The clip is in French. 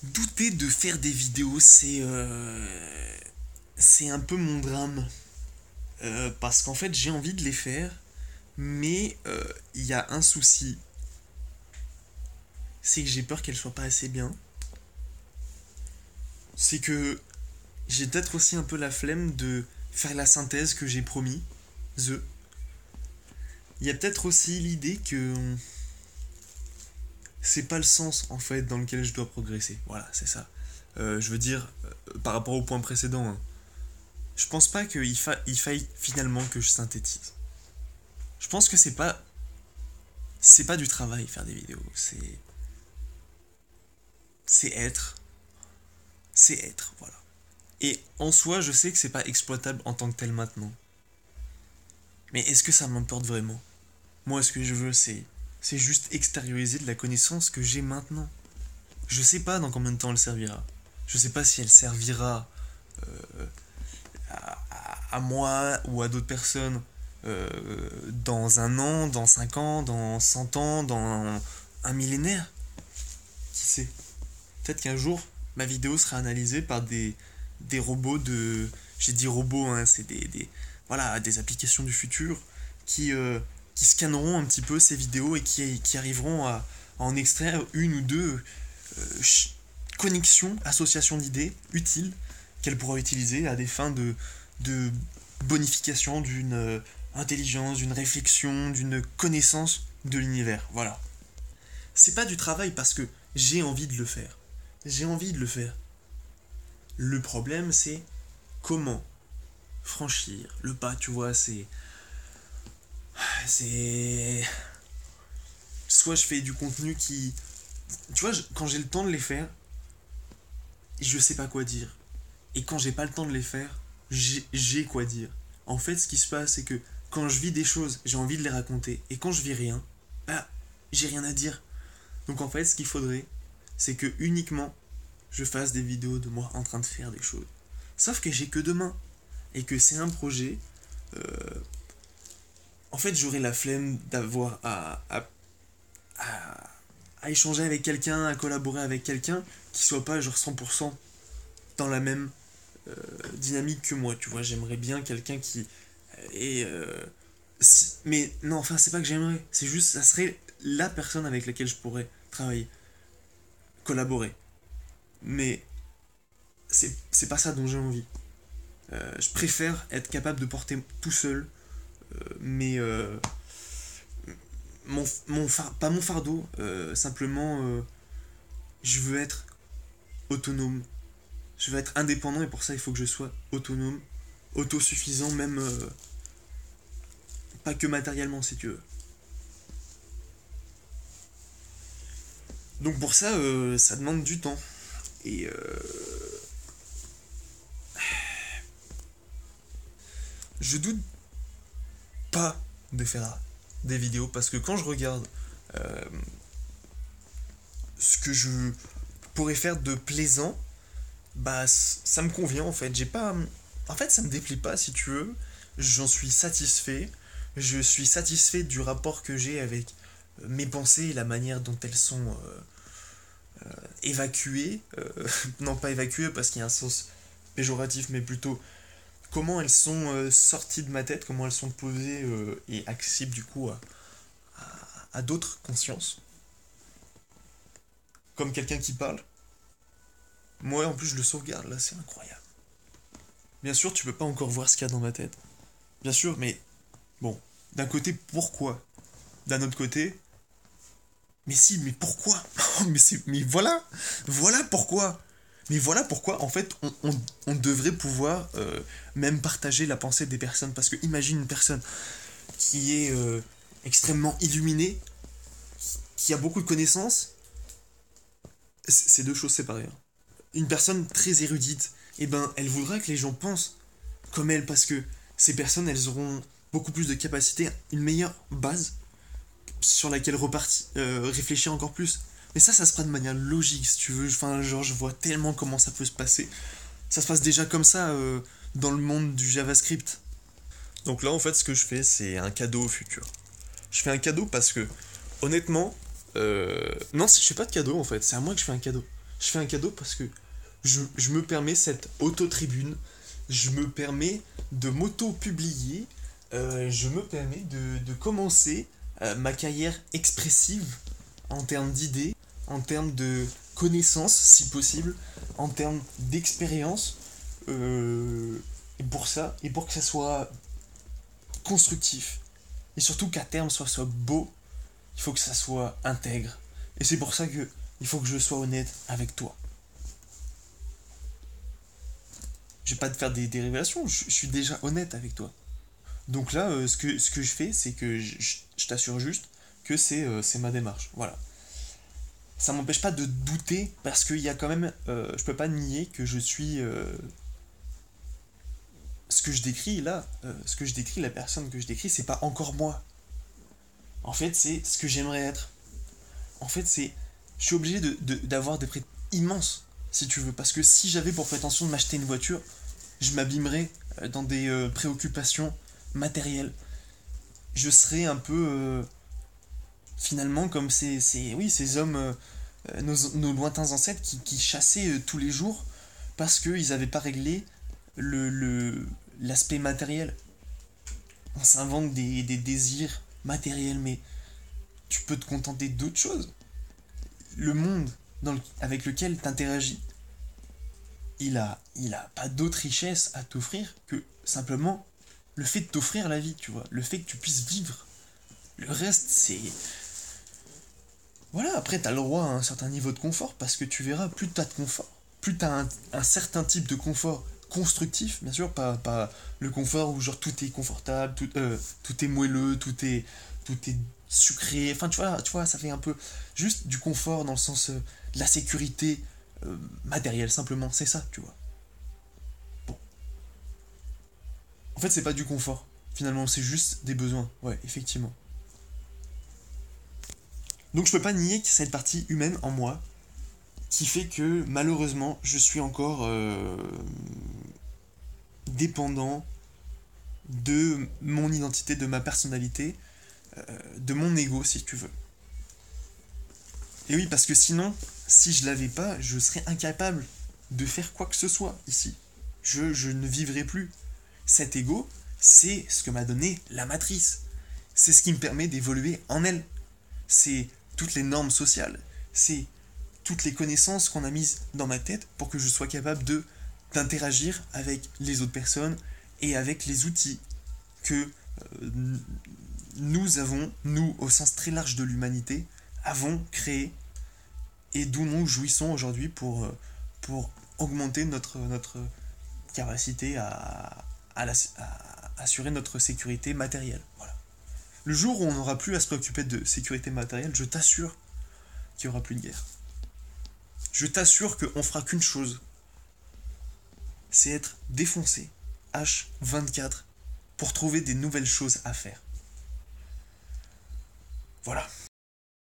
Douter de faire des vidéos, c'est un peu mon drame. Parce qu'en fait, j'ai envie de les faire, mais il y a un souci, c'est que j'ai peur qu'elles soient pas assez bien. C'est que j'ai peut-être aussi un peu la flemme de faire la synthèse que j'ai promis. The. Il y a peut-être aussi l'idée que c'est pas le sens en fait dans lequel je dois progresser. Voilà, c'est ça. Je veux dire, par rapport au point précédent, hein, je pense pas qu'il faille finalement que je synthétise. Je pense que c'est pas du travail faire des vidéos, c'est être, c'est être, voilà. Et en soi, je sais que c'est pas exploitable en tant que tel maintenant. Mais est-ce que ça m'importe vraiment? Moi, ce que je veux, c'est juste extérioriser de la connaissance que j'ai maintenant. Je sais pas dans combien de temps elle servira. Je sais pas si elle servira à moi ou à d'autres personnes dans un an, dans 5 ans, dans 100 ans, dans un millénaire. Qui sait? Peut-être qu'un jour, ma vidéo sera analysée par des robots de... J'ai dit robots, hein, c'est voilà, des applications du futur qui, euh, qui scanneront un petit peu ces vidéos et qui arriveront à en extraire une ou deux euh, connexions, associations d'idées utiles qu'elle pourra utiliser à des fins de bonification d'une intelligence, d'une réflexion, d'une connaissance de l'univers. Voilà. C'est pas du travail parce que j'ai envie de le faire. J'ai envie de le faire. Le problème, c'est comment franchir le pas, tu vois, c'est soit je fais du contenu qui tu vois, quand j'ai le temps de les faire, je sais pas quoi dire. Et quand j'ai pas le temps de les faire, j'ai quoi dire. En fait, ce qui se passe, c'est que quand je vis des choses, j'ai envie de les raconter. Et quand je vis rien, bah, j'ai rien à dire. Donc en fait, ce qu'il faudrait, c'est que uniquement je fasse des vidéos de moi en train de faire des choses. Sauf que j'ai que demain. Et que c'est un projet. En fait, j'aurais la flemme d'avoir à échanger avec quelqu'un, à collaborer avec quelqu'un qui soit pas genre 100% dans la même dynamique que moi. Tu vois, j'aimerais bien quelqu'un qui est. Mais non, enfin, c'est pas que j'aimerais. C'est juste, ça serait la personne avec laquelle je pourrais travailler, collaborer. Mais c'est pas ça dont j'ai envie. Je préfère être capable de porter tout seul mais pas mon fardeau, simplement je veux être autonome, je veux être indépendant et pour ça il faut que je sois autonome, autosuffisant même pas que matériellement si tu veux. Donc pour ça, ça demande du temps. Et je doute pas de faire des vidéos parce que quand je regarde euh, ce que je pourrais faire de plaisant, bah ça me convient en fait. J'ai pas, en fait ça me déplaît pas si tu veux. J'en suis satisfait. Je suis satisfait du rapport que j'ai avec mes pensées et la manière dont elles sont évacuées. Non pas évacuées parce qu'il y a un sens péjoratif, mais plutôt comment elles sont sorties de ma tête, comment elles sont posées et accessibles du coup à d'autres consciences. Comme quelqu'un qui parle. Moi en plus je le sauvegarde là, c'est incroyable. Bien sûr tu peux pas encore voir ce qu'il y a dans ma tête. Bien sûr, mais bon, d'un côté, pourquoi? D'un autre côté, mais si, mais pourquoi? Mais voilà, voilà pourquoi. Mais voilà pourquoi, en fait, on devrait pouvoir même partager la pensée des personnes. Parce que imagine une personne qui est extrêmement illuminée, qui a beaucoup de connaissances, c'est deux choses séparées, hein. Une personne très érudite, eh ben, elle voudra que les gens pensent comme elle, parce que ces personnes, elles auront beaucoup plus de capacité, une meilleure base sur laquelle réfléchir encore plus. Mais ça se fera de manière logique, si tu veux. Enfin, genre, je vois tellement comment ça peut se passer. Ça se passe déjà comme ça dans le monde du JavaScript. Donc là, en fait, ce que je fais, c'est un cadeau au futur. Je fais un cadeau parce que, honnêtement, non, je fais pas de cadeau, en fait. C'est à moi que je fais un cadeau. je fais un cadeau parce que je me permets cette auto-tribune, je me permets de m'auto-publier, je me permets de commencer ma carrière expressive en termes d'idées, en termes de connaissances, si possible, en termes d'expérience, et pour ça, et pour que ça soit constructif, et surtout qu'à terme ça soit beau, il faut que ça soit intègre. Et c'est pour ça que il faut que je sois honnête avec toi. Je vais pas te faire des révélations, je suis déjà honnête avec toi. Donc là, ce que je fais, c'est que je t'assure juste que c'est ma démarche. Voilà. Ça m'empêche pas de douter parce qu'il y a quand même. Je peux pas nier que je suis. Ce que je décris là, ce que je décris, la personne que je décris, c'est pas encore moi. En fait, c'est ce que j'aimerais être. En fait, c'est. Je suis obligé d'avoir des prétentions immenses, si tu veux. Parce que si j'avais pour prétention de m'acheter une voiture, je m'abîmerais dans des préoccupations matérielles. Je serais un peu. Finalement, comme oui, ces hommes, nos lointains ancêtres qui chassaient tous les jours parce qu'ils n'avaient pas réglé l'aspect matériel. On s'invente des désirs matériels, mais tu peux te contenter d'autres choses. Le monde avec lequel tu interagis, il a pas d'autre richesse à t'offrir que simplement le fait de t'offrir la vie, tu vois. Le fait que tu puisses vivre. Le reste, c'est. Voilà, après, t'as le droit à un certain niveau de confort, parce que tu verras, plus t'as de confort, plus t'as un certain type de confort constructif, bien sûr, pas le confort où genre tout est confortable, tout est moelleux, tout est sucré, enfin tu vois, ça fait un peu juste du confort dans le sens de la sécurité matérielle, simplement, c'est ça, tu vois. Bon. En fait, c'est pas du confort, finalement, c'est juste des besoins, ouais, effectivement. Donc je peux pas nier que c'est cette partie humaine en moi qui fait que malheureusement je suis encore dépendant de mon identité, de ma personnalité, de mon ego si tu veux. Et oui, parce que sinon, si je l'avais pas, je serais incapable de faire quoi que ce soit ici. Je ne vivrai plus. Cet ego, c'est ce que m'a donné la matrice. C'est ce qui me permet d'évoluer en elle. C'est toutes les normes sociales. C'est toutes les connaissances qu'on a mises dans ma tête pour que je sois capable d'interagir avec les autres personnes et avec les outils que nous avons, nous au sens très large de l'humanité, avons créé et d'où nous jouissons aujourd'hui pour augmenter notre capacité à assurer notre sécurité matérielle. Voilà. Le jour où on n'aura plus à se préoccuper de sécurité matérielle, je t'assure qu'il n'y aura plus de guerre. Je t'assure qu'on fera qu'une chose, c'est être défoncé H24 pour trouver des nouvelles choses à faire. Voilà.